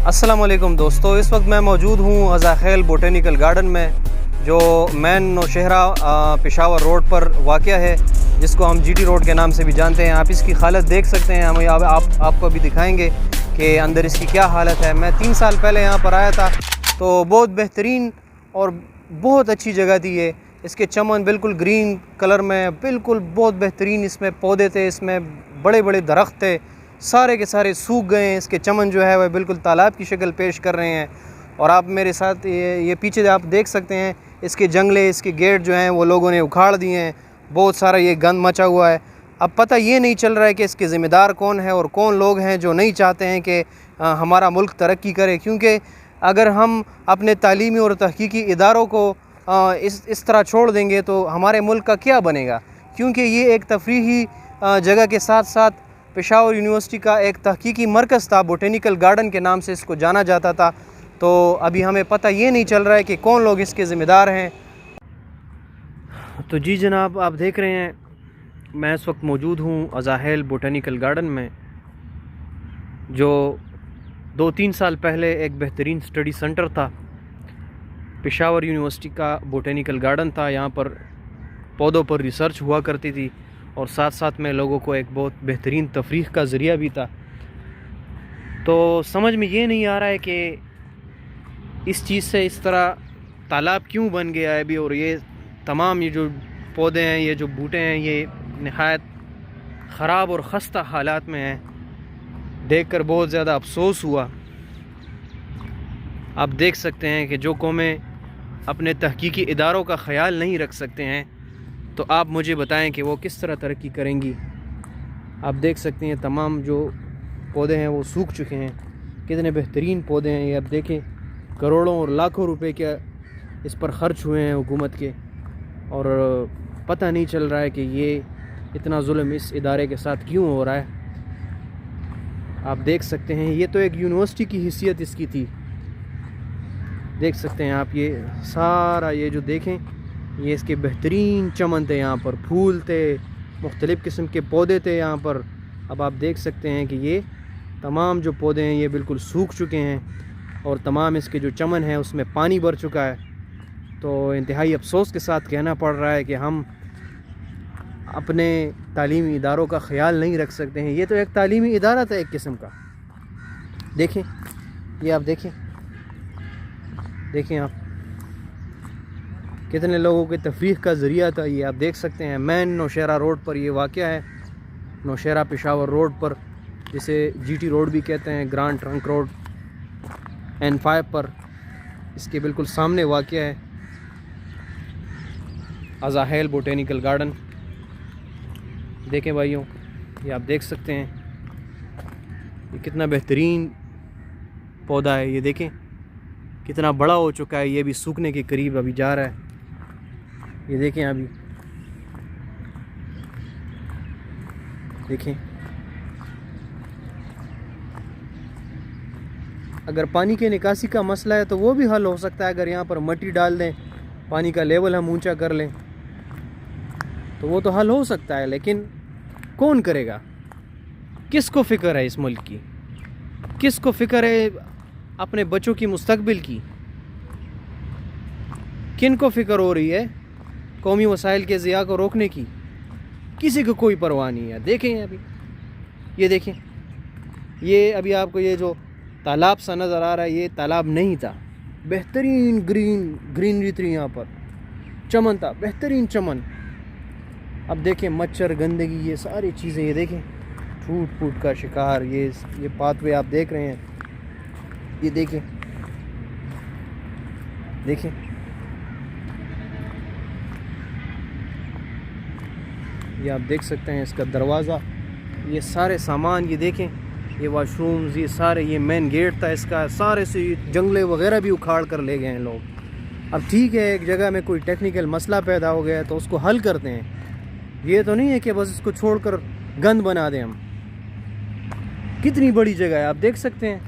अस्सलाम वालेकुम दोस्तों, इस वक्त मैं मौजूद हूँ अज़ाखेल बोटेनिकल गार्डन में, जो मेन नौशहरा पेशावर रोड पर वाक़या है, जिसको हम जीटी रोड के नाम से भी जानते हैं। आप इसकी हालत देख सकते हैं, हम आपको अभी दिखाएंगे कि अंदर इसकी क्या हालत है। मैं 3 साल पहले यहाँ पर आया था, तो बहुत बेहतरीन और बहुत अच्छी जगह थी ये। इसके चमन बिल्कुल ग्रीन कलर में, बिल्कुल बहुत बेहतरीन इसमें पौधे थे, इसमें बड़े बड़े दरख्त थे, सारे के सारे सूख गए हैं। इसके चमन जो है वह बिल्कुल तालाब की शक्ल पेश कर रहे हैं। और आप मेरे साथ ये पीछे आप देख सकते हैं, इसके जंगले, इसके गेट जो हैं वो लोगों ने उखाड़ दिए हैं। बहुत सारा ये गंद मचा हुआ है। अब पता ये नहीं चल रहा है कि इसके ज़िम्मेदार कौन है और कौन लोग हैं जो नहीं चाहते हैं कि हमारा मुल्क तरक्की करे। क्योंकि अगर हम अपने तालीमी और तहकीकी इदारों को इस तरह छोड़ देंगे तो हमारे मुल्क का क्या बनेगा। क्योंकि ये एक तफरीही जगह के साथ साथ पेशावर यूनिवर्सिटी का एक तहकीकी मरकज़ था, बोटेनिकल गार्डन के नाम से इसको जाना जाता था। तो अभी हमें पता ये नहीं चल रहा है कि कौन लोग इसके ज़िम्मेदार हैं। तो जी जनाब, आप देख रहे हैं मैं इस वक्त मौजूद हूँ अज़ाखेल बोटेनिकल गार्डन में, जो 2-3 साल पहले एक बेहतरीन स्टडी सेंटर था। पेशावर यूनिवर्सिटी का बोटेनिकल गार्डन था। यहाँ पर पौधों पर रिसर्च हुआ करती थी और साथ साथ में लोगों को एक बहुत बेहतरीन तफरीह का ज़रिया भी था। तो समझ में ये नहीं आ रहा है कि इस चीज़ से इस तरह तालाब क्यों बन गया है अभी। और ये तमाम ये जो पौधे हैं, ये जो बूटे हैं, ये नहायत ख़राब और ख़स्ता हालात में हैं। देखकर बहुत ज़्यादा अफसोस हुआ। आप देख सकते हैं कि जो कौमें अपने तहकीकी इदारों का ख़याल नहीं रख सकते हैं, तो आप मुझे बताएं कि वो किस तरह तरक्की करेंगी। आप देख सकते हैं तमाम जो पौधे हैं वो सूख चुके हैं। कितने बेहतरीन पौधे हैं ये। आप देखें, करोड़ों और लाखों रुपए के इस पर ख़र्च हुए हैं हुकूमत के, और पता नहीं चल रहा है कि ये इतना जुल्म इस इदारे के साथ क्यों हो रहा है। आप देख सकते हैं, ये तो एक यूनिवर्सिटी की हिस्सियत इसकी थी। देख सकते हैं आप, ये सारा ये जो देखें, ये इसके बेहतरीन चमन थे, यहाँ पर फूल थे, मुख्तलिफ़ किस्म के पौधे थे यहाँ पर। अब आप देख सकते हैं कि ये तमाम जो पौधे हैं ये बिल्कुल सूख चुके हैं और तमाम इसके जो चमन है उसमें पानी भर चुका है। तो इंतहाई अफसोस के साथ कहना पड़ रहा है कि हम अपने तालीमी इदारों का ख़याल नहीं रख सकते हैं। ये तो एक तालीमी इदारा था एक किस्म का। देखें, ये आप देखें आप कितने लोगों के तफरीह का ज़रिया था ये। आप देख सकते हैं मेन नौशहरा रोड पर ये वाक़या है। नौशहरा पेशावर रोड पर, जिसे जीटी रोड भी कहते हैं, ग्रांड ट्रंक रोड N5 पर, इसके बिल्कुल सामने वाक़या है अज़ाखेल बोटेनिकल गार्डन। देखें भाइयों, ये आप देख सकते हैं ये कितना बेहतरीन पौधा है। ये देखें कितना बड़ा हो चुका है, ये भी सूखने के करीब अभी जा रहा है। ये देखें, अभी देखें, अगर पानी के निकासी का मसला है तो वो भी हल हो सकता है। अगर यहाँ पर मट्टी डाल दें, पानी का लेवल हम ऊंचा कर लें, तो वो तो हल हो सकता है। लेकिन कौन करेगा? किसको फ़िक्र है इस मुल्क की? किसको फ़िक्र है अपने बच्चों की मुस्तकबिल की? किन को फ़िक्र हो रही है कौमी वसाइल के ज़िया को रोकने की? किसी को कोई परवाह नहीं है। देखें अभी, ये देखें, ये अभी आपको ये जो तालाब सा नज़र आ रहा है, ये तालाब नहीं था। बेहतरीन ग्रीनरी थी यहाँ पर, चमन था, बेहतरीन चमन। अब देखें मच्छर, गंदगी, ये सारी चीज़ें, ये देखें टूट का शिकार। ये पाथवे आप देख रहे हैं, ये देखें ये आप देख सकते हैं इसका दरवाज़ा, ये सारे सामान, ये देखें, ये वाशरूम्स, ये सारे, ये मेन गेट था इसका, सारे से जंगले वगैरह भी उखाड़ कर ले गए हैं लोग। अब ठीक है, एक जगह में कोई टेक्निकल मसला पैदा हो गया है तो उसको हल करते हैं। ये तो नहीं है कि बस इसको छोड़कर गंद बना दें हम। कितनी बड़ी जगह है, आप देख सकते हैं,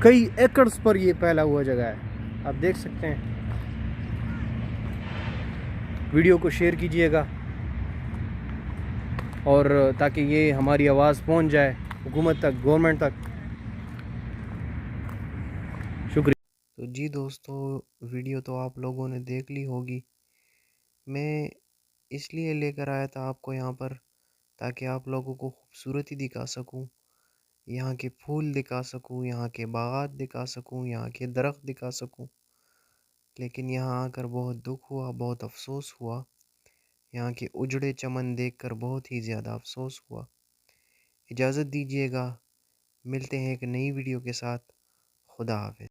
कई एकड़्स पर ये फैला हुआ जगह है। आप देख सकते हैं। वीडियो को शेयर कीजिएगा और ताकि ये हमारी आवाज़ पहुंच जाए हुकूमत तक, गवर्नमेंट तक। तो जी दोस्तों, वीडियो तो आप लोगों ने देख ली होगी। मैं इसलिए लेकर आया था आपको यहाँ पर ताकि आप लोगों को खूबसूरती दिखा सकूं, यहाँ के फूल दिखा सकूं, यहाँ के बागात दिखा सकूं, यहाँ के दरख्त दिखा सकूं। लेकिन यहाँ आकर बहुत दुख हुआ, बहुत अफसोस हुआ। यहाँ के उजड़े चमन देखकर बहुत ही ज़्यादा अफसोस हुआ। इजाज़त दीजिएगा, मिलते हैं एक नई वीडियो के साथ। खुदा हाफ़िज़।